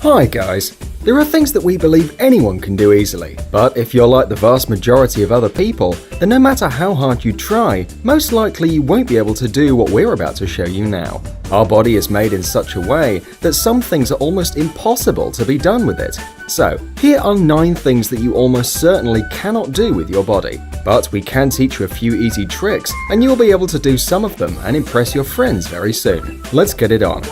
Hi guys! There are things that we believe anyone can do easily, but if you're like the vast majority of other people, then no matter how hard you try, most likely you won't be able to do what we're about to show you now. Our body is made in such a way that some things are almost impossible to be done with it. So, here are 9 things that you almost certainly cannot do with your body. But we can teach you a few easy tricks, and you'll be able to do some of them and impress your friends very soon. Let's get it on.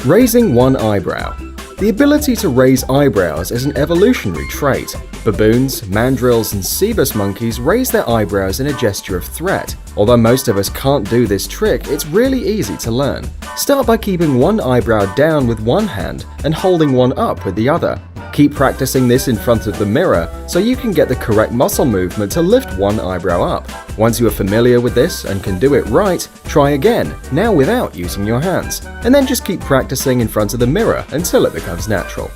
Raising one eyebrow. The ability to raise eyebrows is an evolutionary trait. Baboons, mandrills, and cebus monkeys raise their eyebrows in a gesture of threat. Although most of us can't do this trick, it's really easy to learn. Start by keeping one eyebrow down with one hand and holding one up with the other. Keep practicing this in front of the mirror so you can get the correct muscle movement to lift one eyebrow up. Once you are familiar with this and can do it right, try again, now without using your hands, and then just keep practicing in front of the mirror until it becomes natural.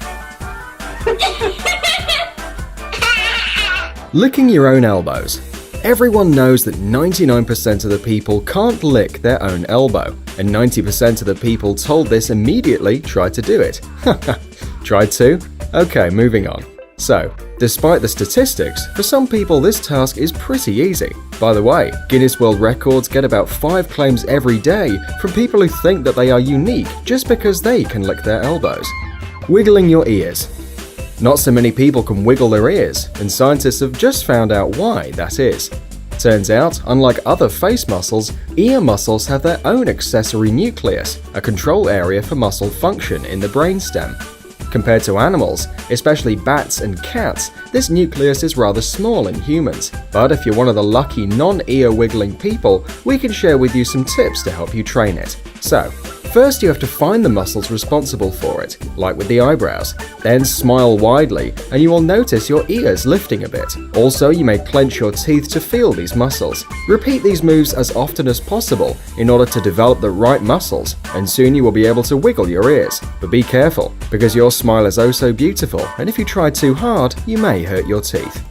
Licking your own elbows. Everyone knows that 99% of the people can't lick their own elbow, and 90% of the people told this immediately tried to do it. Tried to? Okay, moving on. So, despite the statistics, for some people this task is pretty easy. By the way, Guinness World Records get about 5 claims every day from people who think that they are unique just because they can lick their elbows. Wiggling your ears. Not so many people can wiggle their ears, and scientists have just found out why that is. Turns out, unlike other face muscles, ear muscles have their own accessory nucleus, a control area for muscle function in the brainstem. Compared to animals, especially bats and cats, this nucleus is rather small in humans. But if you're one of the lucky non-ear wiggling people, we can share with you some tips to help you train it. So, first you have to find the muscles responsible for it, like with the eyebrows. Then smile widely, and you will notice your ears lifting a bit. Also, you may clench your teeth to feel these muscles. Repeat these moves as often as possible in order to develop the right muscles, and soon you will be able to wiggle your ears. But be careful, because your smile is oh so beautiful, and if you try too hard, you may hurt your teeth.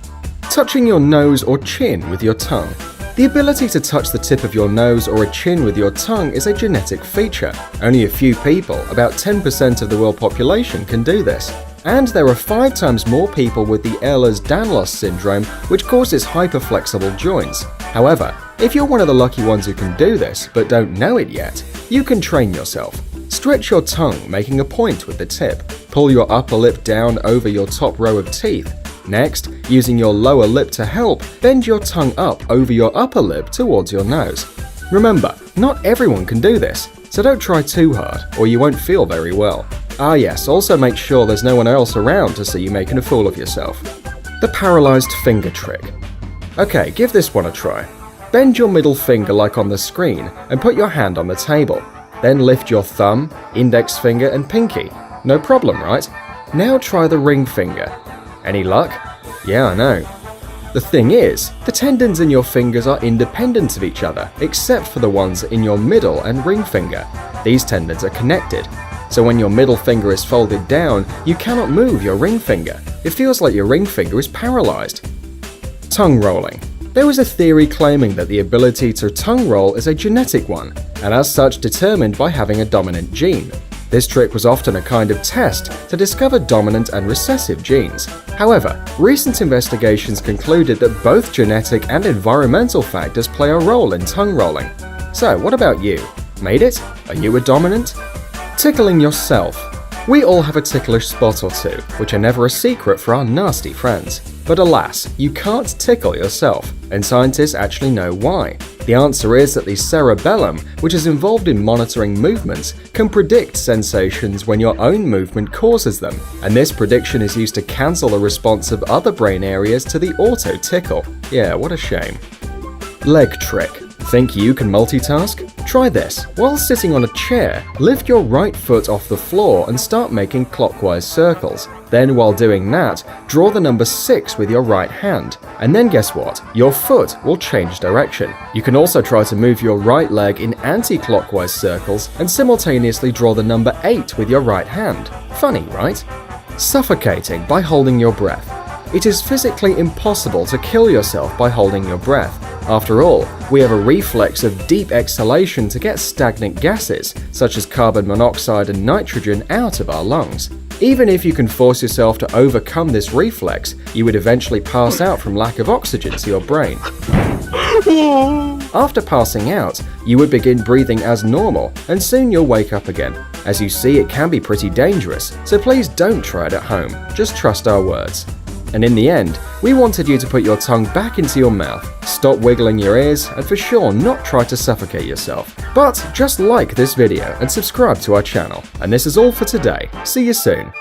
Touching your nose or chin with your tongue. The ability to touch the tip of your nose or a chin with your tongue is a genetic feature. Only a few people, about 10% of the world population, can do this. And there are 5 times more people with the Ehlers-Danlos syndrome, which causes hyperflexible joints. However, if you're one of the lucky ones who can do this, but don't know it yet, you can train yourself. Stretch your tongue, making a point with the tip. Pull your upper lip down over your top row of teeth. Next, using your lower lip to help, bend your tongue up over your upper lip towards your nose. Remember, not everyone can do this, so don't try too hard, or you won't feel very well. Ah yes, also make sure there's no one else around to see you making a fool of yourself. The paralyzed finger trick. Okay, give this one a try. Bend your middle finger like on the screen, and put your hand on the table. Then lift your thumb, index finger, and pinky. No problem, right? Now try the ring finger. Any luck? Yeah, I know. The thing is, the tendons in your fingers are independent of each other, except for the ones in your middle and ring finger. These tendons are connected, so when your middle finger is folded down, you cannot move your ring finger. It feels like your ring finger is paralyzed. Tongue rolling. There was a theory claiming that the ability to tongue roll is a genetic one, and as such determined by having a dominant gene. This trick was often a kind of test to discover dominant and recessive genes. However, recent investigations concluded that both genetic and environmental factors play a role in tongue rolling. So, what about you? Made it? Are you a dominant? Tickling yourself. We all have a ticklish spot or two, which are never a secret for our nasty friends. But alas, you can't tickle yourself, and scientists actually know why. The answer is that the cerebellum, which is involved in monitoring movements, can predict sensations when your own movement causes them, and this prediction is used to cancel the response of other brain areas to the auto-tickle. Yeah, what a shame. Leg trick. Think you can multitask? Try this. While sitting on a chair, lift your right foot off the floor and start making clockwise circles. Then while doing that, draw the number 6 with your right hand. And then guess what? Your foot will change direction. You can also try to move your right leg in anti-clockwise circles and simultaneously draw the number 8 with your right hand. Funny, right? Suffocating by holding your breath. It is physically impossible to kill yourself by holding your breath. After all, we have a reflex of deep exhalation to get stagnant gases, such as carbon monoxide and nitrogen, out of our lungs. Even if you can force yourself to overcome this reflex, you would eventually pass out from lack of oxygen to your brain. After passing out, you would begin breathing as normal, and soon you'll wake up again. As you see, it can be pretty dangerous, so please don't try it at home, just trust our words. And in the end, we wanted you to put your tongue back into your mouth, stop wiggling your ears, and for sure not try to suffocate yourself. But just like this video and subscribe to our channel. And this is all for today. See you soon.